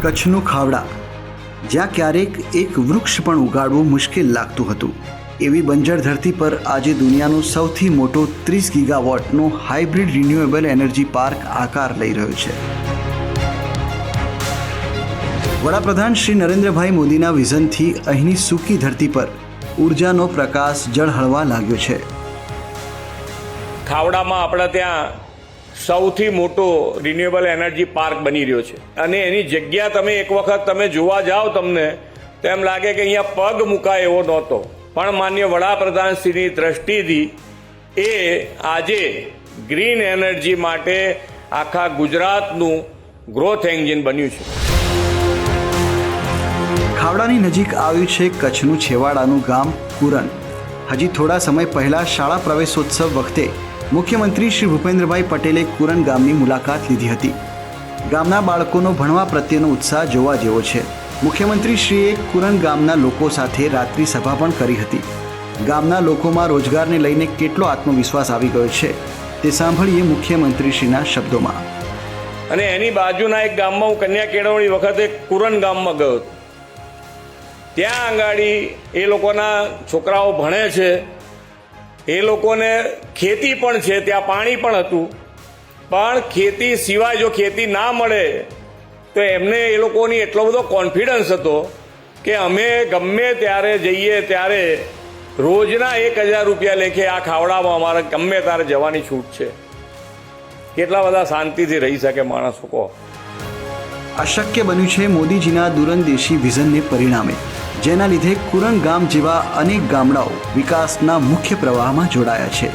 કચ્છનું ખાવડા, જ્યાં ક્યારેક એક વૃક્ષ પણ ઉગાડવું મુશ્કેલ લાગતું હતું, એવી બંજર ધરતી પર આજે દુનિયાનો સૌથી મોટો 30 ગીગાવોટનો હાઇબ્રિડ રિન્યુએબલ એનર્જી પાર્ક આકાર લઈ રહ્યો છે. વડાપ્રધાન શ્રી નરેન્દ્રભાઈ મોદીના વિઝનથી અહીંની સૂકી ધરતી પર ઉર્જાનો પ્રકાશ ઝળહળવા લાગ્યો છે. ખાવડામાં આપણા ત્યાં સૌથી મોટો રિન્યુએબલ એનર્જી પાર્ક બની રહ્યો છે અને એની જગ્યા તમે એક વખત તમે જોવા જાઓ તમને તેમ લાગે કે અહીંયા પગ મુકાય એવો નહોતો, પણ માન્ય વડાપ્રધાનશ્રીની દ્રષ્ટિથી એ આજે ગ્રીન એનર્જી માટે આખા ગુજરાતનું ગ્રોથ એન્જિન બન્યું છે. ખાવડાની નજીક આવ્યું છે કચ્છનું છેવાડાનું ગામ કુરન. હજી થોડા સમય પહેલાં શાળા પ્રવેશોત્સવ વખતે મુખ્યમંત્રી શ્રી ભૂપેન્દ્રભાઈ પટેલે કુરન ગામની મુલાકાત લીધી હતી. ગામના બાળકોનો ભણવા પ્રત્યેનો ઉત્સાહ જોવા જેવો છે. મુખ્યમંત્રીશ્રીએ કુરન ગામના લોકો સાથે રાત્રિ સભા પણ કરી હતી. ગામના લોકોમાં રોજગારને લઈને કેટલો આત્મવિશ્વાસ આવી ગયો છે તે સાંભળીએ મુખ્યમંત્રીશ્રીના શબ્દોમાં. અને એની બાજુના એક ગામમાં હું કન્યા કેળવણી વખતે કુરન ગામમાં ગયો હતો. ત્યાં આંગાડી એ લોકોના છોકરાઓ ભણે છે, એ લોકોને ખેતી પણ છે, ત્યાં પાણી પણ હતું, પણ ખેતી સિવાય જો ખેતી ના મળે તો એમને એ લોકોની એટલો બધો કોન્ફિડન્સ હતો કે અમે ગમે ત્યારે જઈએ ત્યારે રોજના 1000 રૂપિયા લેખે આ ખાવડામાં અમારે ગમે ત્યારે જવાની છૂટ છે. કેટલા બધા શાંતિથી રહી શકે માણસો કહો. અશક્ય બન્યું છે મોદીજીના દૂરંદેશી વિઝનને પરિણામે, જેના લીધે કુરન ગામ જેવા અનેક ગામડાઓ વિકાસના મુખ્ય પ્રવાહમાં જોડાયા છે.